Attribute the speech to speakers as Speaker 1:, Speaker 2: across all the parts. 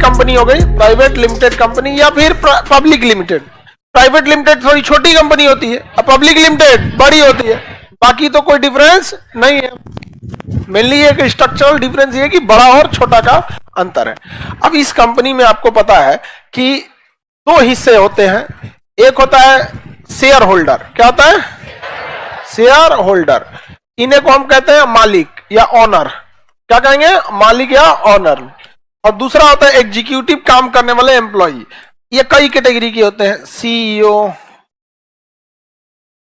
Speaker 1: Company हो गई, private limited company, या फिर पब्लिक लिमिटेड। प्राइवेट लिमिटेड थोड़ी छोटी कंपनी होती है और पब्लिक लिमिटेड बड़ी होती है, बाकी तो कोई डिफरेंस नहीं है। मेनली एक स्ट्रक्चरल डिफरेंस ये कि बड़ा और छोटा का अंतर है। अब इस कंपनी में आपको पता है कि दो हिस्से होते हैं, एक होता है शेयर होल्डर। क्या होता है? Share holder. इन्हें को हम कहते हैं मालिक या ऑनर। क्या कहेंगे? मालिक या ऑनर। और दूसरा होता है एग्जीक्यूटिव, काम करने वाले एम्प्लॉई। ये कई कैटेगरी के होते हैं, सीईओ,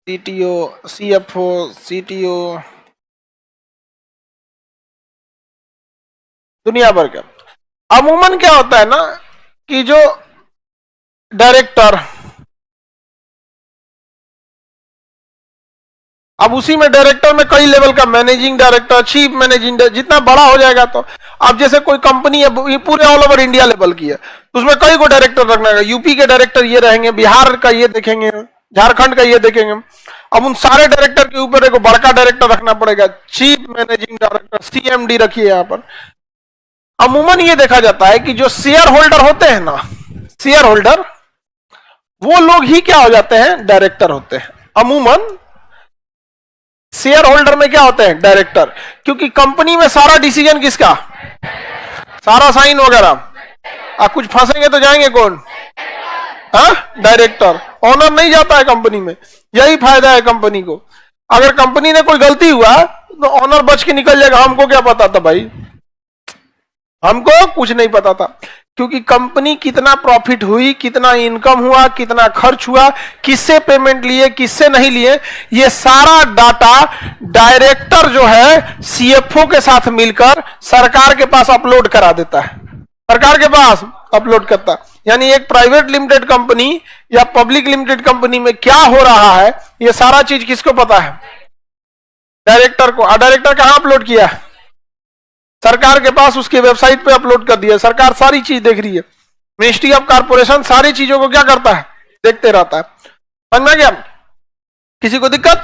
Speaker 1: सीटीओ, सीएफओ, सीटीओ, दुनिया भर के। अमूमन क्या होता है ना कि जो डायरेक्टर, अब उसी में डायरेक्टर में कई लेवल का, मैनेजिंग डायरेक्टर, चीफ मैनेजिंग, जितना बड़ा हो जाएगा तो अब जैसे कोई कंपनी है ये पूरे ऑल ओवर इंडिया लेवल की है तो उसमें कई को डायरेक्टर रखना है। यूपी के डायरेक्टर ये रहेंगे, बिहार का ये देखेंगे, झारखंड का ये देखेंगे। अब उन सारे डायरेक्टर के ऊपर एक बड़का डायरेक्टर रखना पड़ेगा, चीफ मैनेजिंग डायरेक्टर, सीएमडी रखिए यहाँ पर। अमूमन ये देखा जाता है कि जो शेयर होल्डर होते हैं ना, शेयर होल्डर, वो लोग ही क्या हो जाते हैं? डायरेक्टर होते हैं। अमूमन शेयर होल्डर में क्या होते हैं? डायरेक्टर। क्योंकि कंपनी में सारा डिसीजन किसका? सारा साइन वगैरह। कुछ फंसेंगे तो जाएंगे कौन? डायरेक्टर। ऑनर नहीं जाता है कंपनी में, यही फायदा है कंपनी को। अगर कंपनी ने कोई गलती हुआ तो ऑनर बच के निकल जाएगा। हमको क्या पता था भाई? हमको कुछ नहीं पता था। क्योंकि कंपनी कितना प्रॉफिट हुई, कितना इनकम हुआ, कितना खर्च हुआ, किससे पेमेंट लिए, किससे नहीं लिए, ये सारा डाटा डायरेक्टर जो है सीएफओ के साथ मिलकर सरकार के पास अपलोड करा देता है। सरकार के पास अपलोड करता है। यानी एक प्राइवेट लिमिटेड कंपनी या पब्लिक लिमिटेड कंपनी में क्या हो रहा है, ये सारा चीज किसको पता है? डायरेक्टर को। और डायरेक्टर कहां अपलोड किया? सरकार के पास, उसके वेबसाइट पे अपलोड कर दिया। सरकार सारी चीज देख रही है। मिनिस्ट्री ऑफ कॉर्पोरेशन सारी चीजों को क्या करता है? देखते रहता है। समझ में गया? किसी को दिक्कत?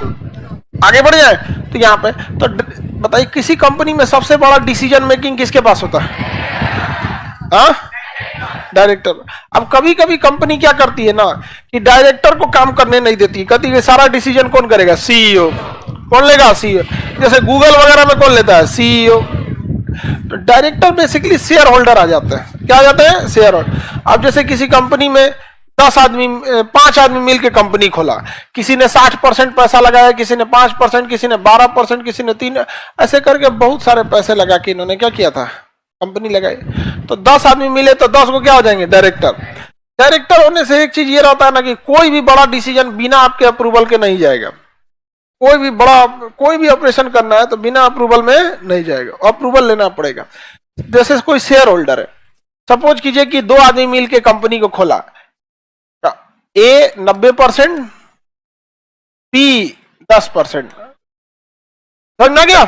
Speaker 1: आगे बढ़ जाए तो यहां पे तो बताइए, किसी कंपनी में सबसे बड़ा डिसीजन मेकिंग किसके पास होता है? डायरेक्टर। अब कभी कभी कंपनी क्या करती है ना कि डायरेक्टर को काम करने नहीं देती, कहती है सारा डिसीजन कौन करेगा? सीईओ। कौन लेगा? सीईओ। जैसे गूगल वगैरह में कौन लेता है? सीईओ। तो डायरेक्टर बेसिकली शेयर होल्डर आ जाते हैं। क्या आ जाते हैं? Share holder. अब जैसे किसी कंपनी में 5 आदमी मिलकर कंपनी खोला, किसी ने 60% पैसा लगाया, किसी ने 5%, किसी ने 12%, किसी ने 3, ऐसे करके बहुत सारे पैसे लगा के इन्होंने क्या किया था? कंपनी लगाई। तो 10 आदमी मिले तो 10 को क्या हो जाएंगे? डायरेक्टर। डायरेक्टर होने से एक चीज ये रहता है ना कि कोई भी बड़ा डिसीजन बिना आपके अप्रूवल के नहीं जाएगा। कोई भी ऑपरेशन करना है तो बिना अप्रूवल में नहीं जाएगा, अप्रूवल लेना पड़ेगा। जैसे कोई शेयर होल्डर है, सपोज कीजिए कि 2 आदमी मिलकर कंपनी को खोला, ए 90%, बी 10%। समझ में गया?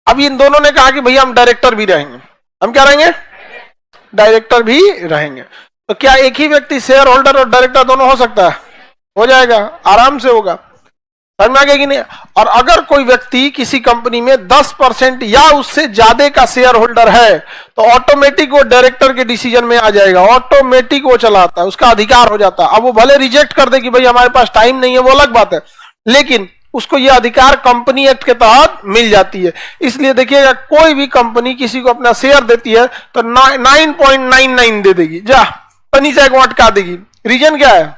Speaker 1: अब इन दोनों ने कहा कि भैया हम डायरेक्टर भी रहेंगे। हम क्या रहेंगे? डायरेक्टर भी रहेंगे। तो क्या एक ही व्यक्ति शेयर होल्डर और डायरेक्टर दोनों हो सकता है? हो जाएगा, आराम से होगा। समझ में आ गया कि नहीं? और अगर कोई व्यक्ति किसी कंपनी में 10% या उससे ज्यादा का शेयर होल्डर है तो ऑटोमेटिक वो डायरेक्टर के डिसीजन में आ जाएगा। ऑटोमेटिक वो चलाता है, उसका अधिकार हो जाता है। अब वो भले रिजेक्ट कर दे कि भाई हमारे पास टाइम नहीं है, वो अलग बात है, लेकिन उसको ये अधिकार कंपनी एक्ट के तहत मिल जाती है। इसलिए देखिएगा, कोई भी कंपनी किसी को अपना शेयर देती है तो 9.99 दे देगी, जा पनी से एक अटका देगी। रीजन क्या है?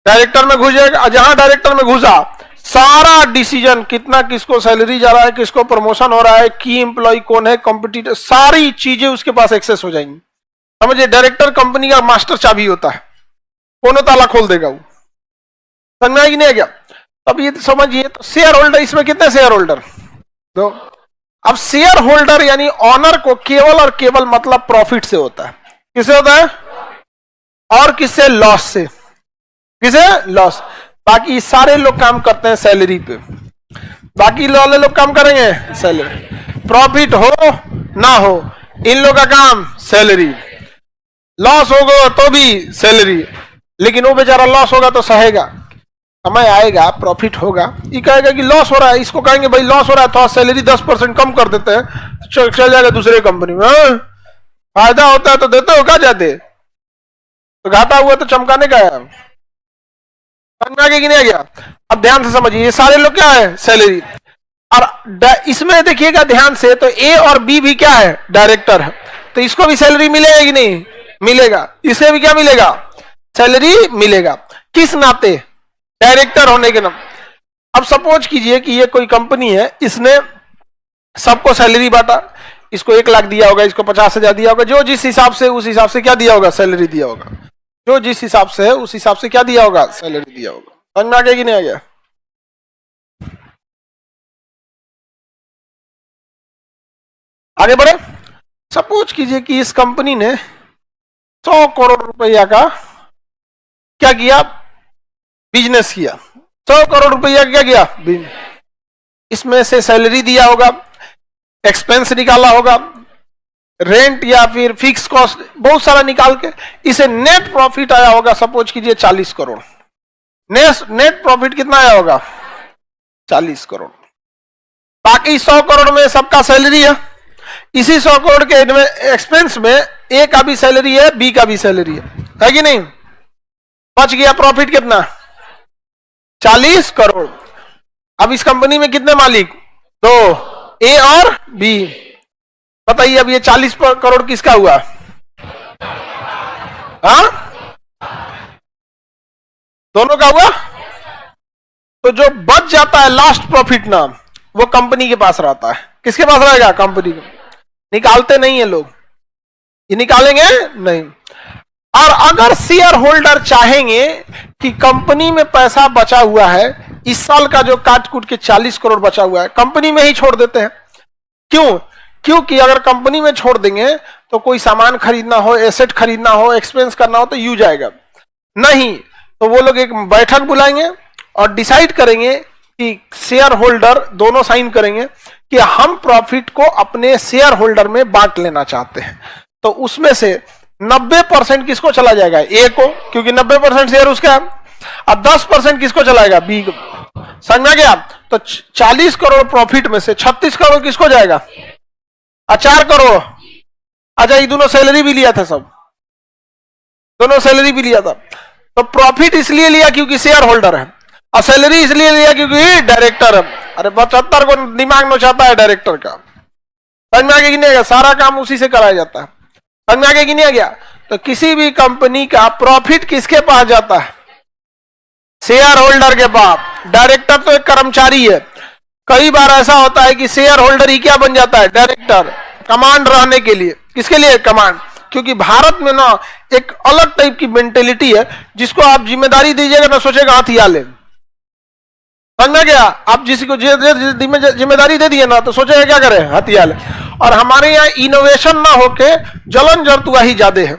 Speaker 1: डायरेक्टर में घुस जाएगा। जहां डायरेक्टर में घुसा, सारा डिसीजन, कितना किसको सैलरी जा रहा है, किसको प्रमोशन हो रहा है, की एम्प्लॉय कौन है, कॉम्पिटिटर, सारी चीजें उसके पास एक्सेस हो जाएंगी। समझिए, डायरेक्टर कंपनी का मास्टर चाबी होता है, कोनो ताला खोल देगा वो। समझ में आई नहीं? क्या अब ये समझिए, तो शेयर होल्डर, इसमें कितने शेयर होल्डर? 2। अब शेयर होल्डर यानी ऑनर को केवल और केवल मतलब प्रॉफिट से होता है। किससे होता है? और किससे? लॉस से। किसे? लॉस। बाकी सारे लोग काम करते हैं सैलरी पे। बाकी वाले लोग काम करेंगे सैलरी। प्रॉफिट हो ना हो, इन लोग का काम सैलरी। लॉस होगा तो भी सैलरी, लेकिन वो बेचारा लॉस होगा तो सहेगा। समय आएगा, प्रॉफिट होगा, ये कहेगा कि लॉस हो रहा है, इसको कहेंगे भाई लॉस हो रहा है, तो सैलरी 10% कम कर देते हैं, चल जाएगा दूसरे कंपनी में। फायदा होता है तो देते हो, क्या जाते, तो घाटा हुआ तो चमकाने का है। समझ में आगे कि नहीं आ गया? अब ध्यान से समझिए, ये सारे लोग क्या है, सैलरी। और इसमें देखिएगा ध्यान से, तो ए और बी भी क्या है, डायरेक्टर है, तो इसको भी सैलरी मिलेगा कि नहीं मिलेगा, इसे भी क्या मिलेगा, सैलरी मिलेगा। किस नाते, डायरेक्टर होने के नाम। अब सपोज कीजिए कि ये कोई कंपनी है, इसने सबको सैलरी बांटा, इसको 1 लाख दिया होगा, इसको 50,000 दिया होगा, जो जिस हिसाब से उस हिसाब से क्या दिया होगा, सैलरी दिया होगा, जो जिस हिसाब से है उस हिसाब से क्या दिया होगा, सैलरी दिया होगा। समझ में आ गया कि नहीं आ गया? आगे बढ़े। सपोज कीजिए कि इस कंपनी ने 100 करोड़ रुपया का क्या किया, बिजनेस किया। 100 करोड़ रुपया क्या किया, इसमें से सैलरी दिया होगा, एक्सपेंस निकाला होगा, रेंट या फिर फिक्स कॉस्ट बहुत सारा निकाल के इसे नेट प्रॉफिट आया होगा, सपोज कीजिए 40 करोड़। नेट प्रॉफिट कितना आया होगा, 40 करोड़। बाकी 100 करोड़ में सबका सैलरी है, इसी 100 करोड़ के एक्सपेंस में ए का भी सैलरी है, बी का भी सैलरी है कि नहीं? बच गया प्रॉफिट कितना, 40 करोड़। अब इस कंपनी में कितने मालिक, 2, ए और बी। बताइए अब ये 40 करोड़ किसका हुआ, हाँ दोनों का हुआ। तो जो बच जाता है लास्ट प्रॉफिट ना, वो कंपनी के पास रहता है। किसके पास रहेगा, कंपनी के। निकालते नहीं है लोग, ये निकालेंगे नहीं। और अगर शेयर होल्डर चाहेंगे कि कंपनी में पैसा बचा हुआ है, इस साल का जो काट कूट के 40 करोड़ बचा हुआ है, कंपनी में ही छोड़ देते हैं। क्यों? क्योंकि अगर कंपनी में छोड़ देंगे तो कोई सामान खरीदना हो, एसेट खरीदना हो, एक्सपेंस करना हो तो यूज आएगा नहीं। तो वो लोग एक बैठक बुलाएंगे और डिसाइड करेंगे कि शेयर होल्डर दोनों साइन करेंगे कि हम प्रॉफिट को अपने शेयर होल्डर में बांट लेना चाहते हैं। तो उसमें से 90% किसको चला जाएगा, ए को, क्योंकि 90% शेयर उसका है। अब 10% किसको चलाएगा, बी को। समझ में आ गया? तो 40 करोड़ प्रॉफिट में से 36 करोड़ किसको जाएगा, 4 करोड़। अच्छा, ये दोनों सैलरी भी लिया था, सब दोनों सैलरी भी लिया था। तो प्रॉफिट इसलिए लिया क्योंकि शेयर होल्डर है, और सैलरी इसलिए लिया क्योंकि डायरेक्टर है। अरे 75 को दिमाग नोचाता है डायरेक्टर का। समझ में आ गया कि नहीं आ गया? सारा काम उसी से कराया जाता है। समझ में आ गया कि नहीं आ गया? तो किसी भी कंपनी का प्रॉफिट किसके पास जाता है, शेयर होल्डर के पास। डायरेक्टर तो एक कर्मचारी है। कई बार ऐसा होता है कि शेयर होल्डर ही क्या बन जाता है, डायरेक्टर, कमांड रहने के लिए। किसके लिए, कमांड। क्योंकि भारत में ना एक अलग टाइप की मेंटेलिटी है, जिसको आप जिम्मेदारी दीजिएगा ना सोचेगा हथियार ले। समझ में गया? आप जिसको जिम्मेदारी दे दिए ना तो सोचेगा क्या करे, हथियार ले। और हमारे यहाँ इनोवेशन ना होके जलन जरतुआ ही ज्यादा है।